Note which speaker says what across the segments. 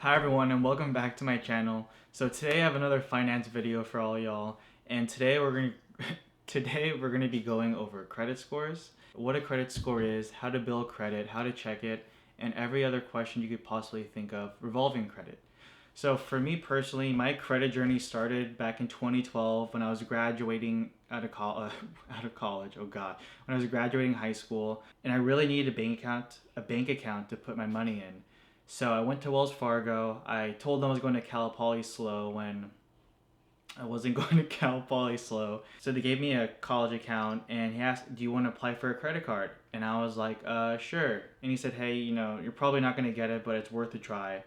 Speaker 1: Hi everyone and welcome back to my channel. So today I have another finance video for all y'all, and today we're going to be going over credit scores, what a credit score is, how to build credit, how to check it, and every other question you could possibly think of revolving credit. So for me personally, my credit journey started back in 2012 when I was graduating out of college. Oh God, when I was graduating high school, and I really needed a bank account to put my money in. So I went to Wells Fargo. I told them I was going to Cal Poly SLO when I wasn't going to Cal Poly SLO. So they gave me a college account and he asked, "Do you want to apply for a credit card?" And I was like, sure. And he said, "Hey, you're probably not going to get it, but it's worth a try."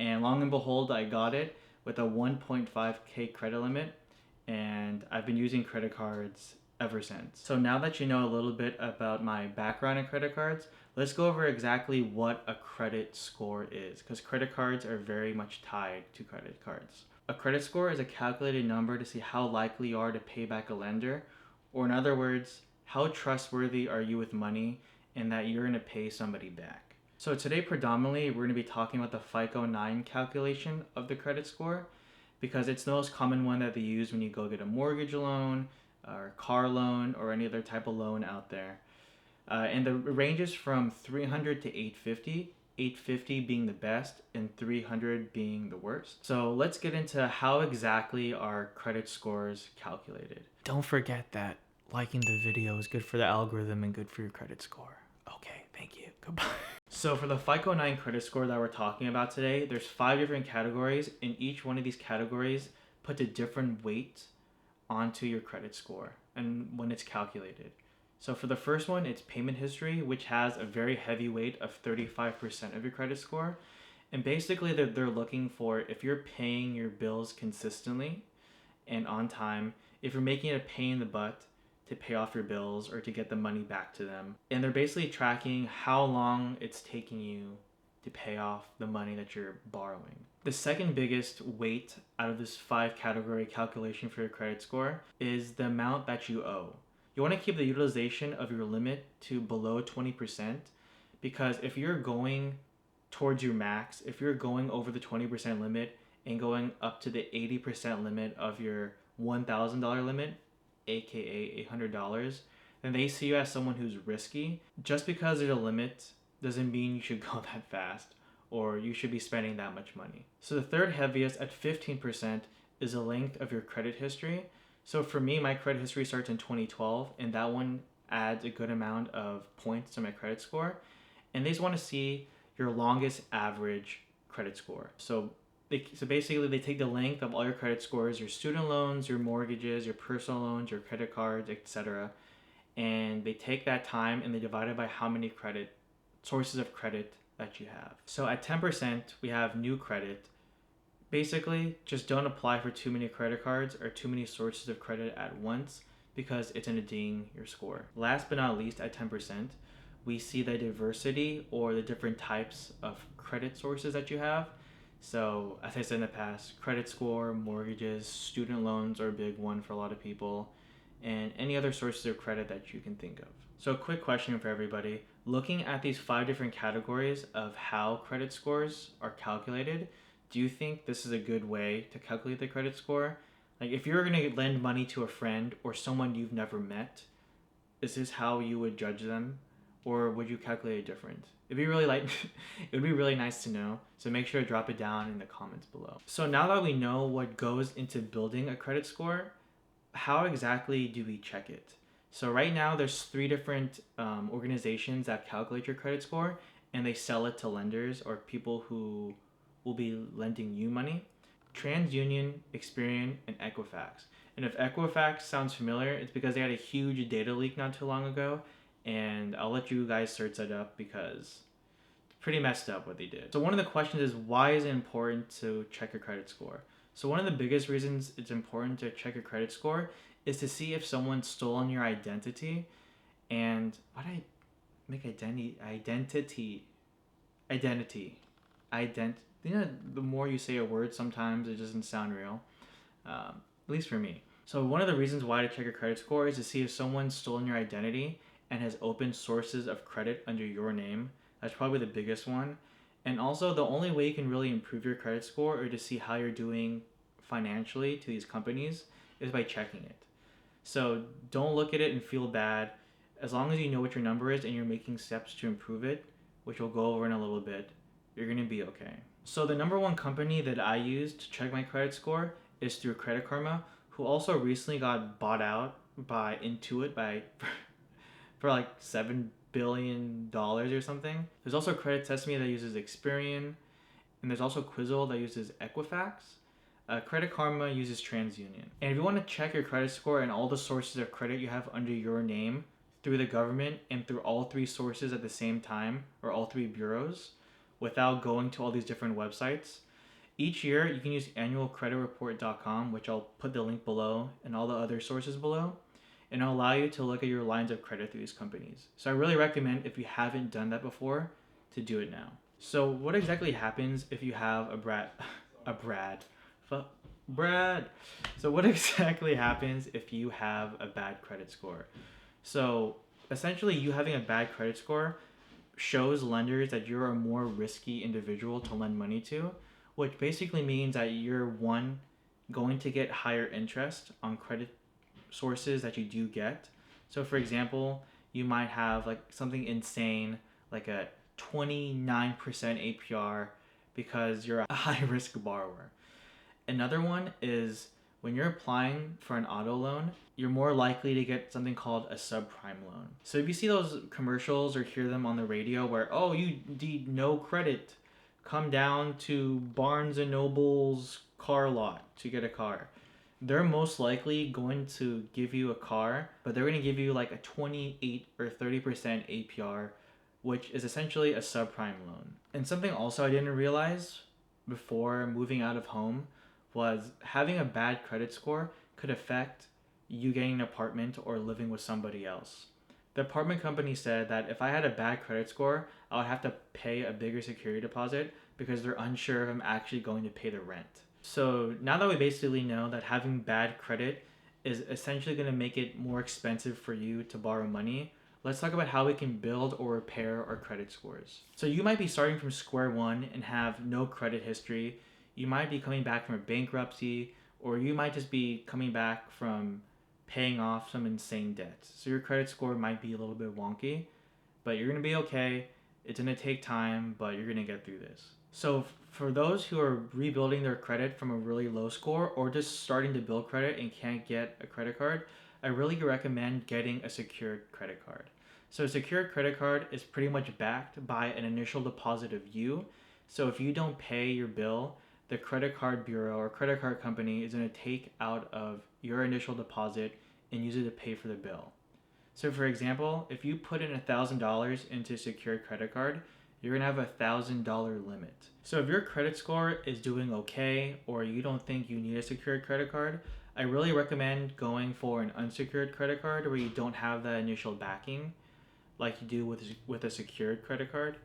Speaker 1: And long and behold, I got it with a 1.5K credit limit. And I've been using credit cards ever since. So now that you know a little bit about my background in credit cards, let's go over exactly what a credit score is, because credit cards are very much tied to credit cards. A credit score is a calculated number to see how likely you are to pay back a lender, or in other words, how trustworthy are you with money and that you're going to pay somebody back. So today predominantly we're going to be talking about the FICO 9 calculation of the credit score, because it's the most common one that they use when you go get a mortgage loan or car loan or any other type of loan out there. And the ranges from 300 to 850, 850 being the best and 300 being the worst. So let's get into how exactly are credit scores calculated. Don't forget that liking the video is good for the algorithm and good for your credit score. Okay, thank you. Goodbye. So for the FICO 9 credit score that we're talking about today, there's 5 different categories, and each one of these categories puts a different weight onto your credit score and when it's calculated. So for the first one, it's payment history, which has a very heavy weight of 35% of your credit score. And basically they're looking for if you're paying your bills consistently and on time, if you're making it a pain in the butt to pay off your bills or to get the money back to them. And they're basically tracking how long it's taking you to pay off the money that you're borrowing. The second biggest weight out of this 5 category calculation for your credit score is the amount that you owe. You want to keep the utilization of your limit to below 20%, because if you're going towards your max, if you're going over the 20% limit and going up to the 80% limit of your $1,000 limit, aka $800, then they see you as someone who's risky. Just because there's a limit doesn't mean you should go that fast or you should be spending that much money. So the third heaviest at 15% is the length of your credit history. So for me, my credit history starts in 2012, and that one adds a good amount of points to my credit score. And they just want to see your longest average credit score. So basically they take the length of all your credit scores, your student loans, your mortgages, your personal loans, your credit cards, etc. And they take that time and they divide it by how many sources of credit that you have. So at 10%, we have new credit. Basically, just don't apply for too many credit cards or too many sources of credit at once, because it's going to ding your score. Last but not least, at 10%, we see the diversity or the different types of credit sources that you have. So as I said in the past, credit score, mortgages, student loans are a big one for a lot of people, and any other sources of credit that you can think of. So a quick question for everybody. Looking at these 5 different categories of how credit scores are calculated, do you think this is a good way to calculate the credit score? Like if you're going to lend money to a friend or someone you've never met, is this how you would judge them? Or would you calculate it different? It would be really nice to know. So make sure to drop it down in the comments below. So now that we know what goes into building a credit score, how exactly do we check it? So right now there's 3 different organizations that calculate your credit score, and they sell it to lenders or people who will be lending you money: TransUnion, Experian, and Equifax. And if Equifax sounds familiar, it's because they had a huge data leak not too long ago, and I'll let you guys search that up because it's pretty messed up what they did. So one of the questions is, why is it important to check your credit score? So one of the biggest reasons it's important to check your credit score is to see if someone's stolen your identity. And why did I make identity? The more you say a word, sometimes it doesn't sound real, at least for me. So one of the reasons why to check your credit score is to see if someone's stolen your identity and has opened sources of credit under your name. That's probably the biggest one. And also, the only way you can really improve your credit score or to see how you're doing financially to these companies is by checking it. So don't look at it and feel bad. As long as you know what your number is and you're making steps to improve it, which we'll go over in a little bit, you're going to be okay. So the number one company that I use to check my credit score is through Credit Karma, who also recently got bought out by Intuit by for like $7 billion or something. There's also Credit Sesame that uses Experian, and there's also Quizzle that uses Equifax. Credit Karma uses TransUnion. And if you want to check your credit score and all the sources of credit you have under your name through the government and through all three sources at the same time, or all three bureaus, without going to all these different websites, each year you can use annualcreditreport.com, which I'll put the link below and all the other sources below, and it'll allow you to look at your lines of credit through these companies. So I really recommend, if you haven't done that before, to do it now. So what exactly happens if you have a Brad. So what exactly happens if you have a bad credit score? So essentially, you having a bad credit score shows lenders that you're a more risky individual to lend money to, which basically means that you're going to get higher interest on credit sources that you do get. So for example, you might have like something insane like a 29% APR because you're a high risk borrower. Another one is when you're applying for an auto loan, you're more likely to get something called a subprime loan. So if you see those commercials or hear them on the radio where, oh, you need no credit, come down to Barnes and Noble's car lot to get a car. They're most likely going to give you a car, but they're going to give you like a 28 or 30% APR, which is essentially a subprime loan. And something also I didn't realize before moving out of home was having a bad credit score could affect you getting an apartment or living with somebody else. The apartment company said that if I had a bad credit score, I would have to pay a bigger security deposit because they're unsure if I'm actually going to pay the rent. So now that we basically know that having bad credit is essentially going to make it more expensive for you to borrow money, let's talk about how we can build or repair our credit scores. So you might be starting from square one and have no credit history. You might be coming back from a bankruptcy, or you might just be coming back from paying off some insane debt. So your credit score might be a little bit wonky, but you're going to be okay. It's going to take time, but you're going to get through this. So for those who are rebuilding their credit from a really low score or just starting to build credit and can't get a credit card, I really recommend getting a secured credit card. So a secured credit card is pretty much backed by an initial deposit of you. So if you don't pay your bill, the credit card bureau or credit card company is going to take out of your initial deposit and use it to pay for the bill. So for example, if you put in $1,000 into a secured credit card, you're going to have a $1,000 limit. So if your credit score is doing okay or you don't think you need a secured credit card, I really recommend going for an unsecured credit card where you don't have that initial backing like you do with a secured credit card.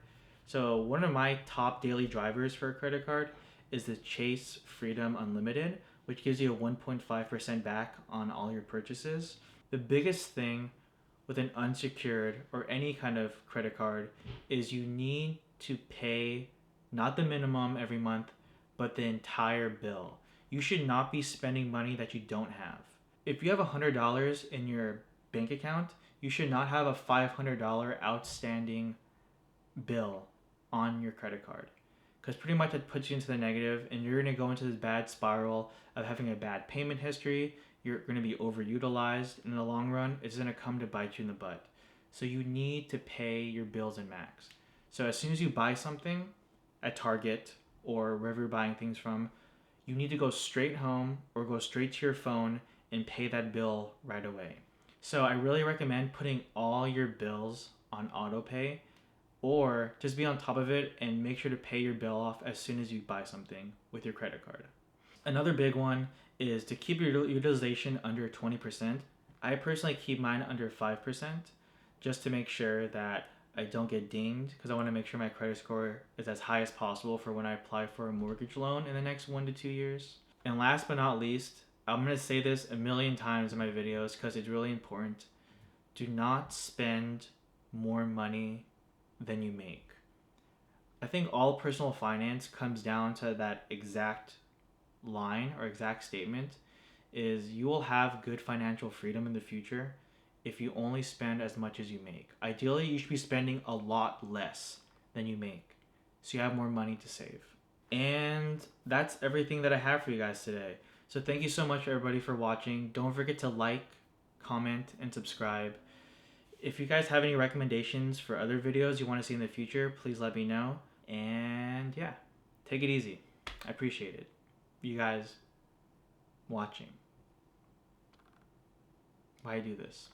Speaker 1: So one of my top daily drivers for a credit card is the Chase Freedom Unlimited, which gives you a 1.5% back on all your purchases. The biggest thing with an unsecured or any kind of credit card is you need to pay not the minimum every month, but the entire bill. You should not be spending money that you don't have. If you have $100 in your bank account, you should not have a $500 outstanding bill on your credit card, because pretty much it puts you into the negative and you're going to go into this bad spiral of having a bad payment history. You're going to be overutilized, and in the long run it's going to come to bite you in the butt. So you need to pay your bills in max. So as soon as you buy something at Target or wherever you're buying things from, you need to go straight home or go straight to your phone and pay that bill right away. So I really recommend putting all your bills on auto pay, or just be on top of it and make sure to pay your bill off as soon as you buy something with your credit card. Another big one is to keep your utilization under 20%. I personally keep mine under 5% just to make sure that I don't get dinged, because I want to make sure my credit score is as high as possible for when I apply for a mortgage loan in the next 1 to 2 years. And last but not least, I'm going to say this a million times in my videos because it's really important. Do not spend more money than you make. I think all personal finance comes down to that exact line or exact statement is you will have good financial freedom in the future if you only spend as much as you make. Ideally, you should be spending a lot less than you make so you have more money to save. And that's everything that I have for you guys today. So thank you so much everybody for watching. Don't forget to like, comment, and subscribe. If you guys have any recommendations for other videos you want to see in the future, please let me know. And yeah, take it easy. I appreciate it. You guys watching. Why I do this?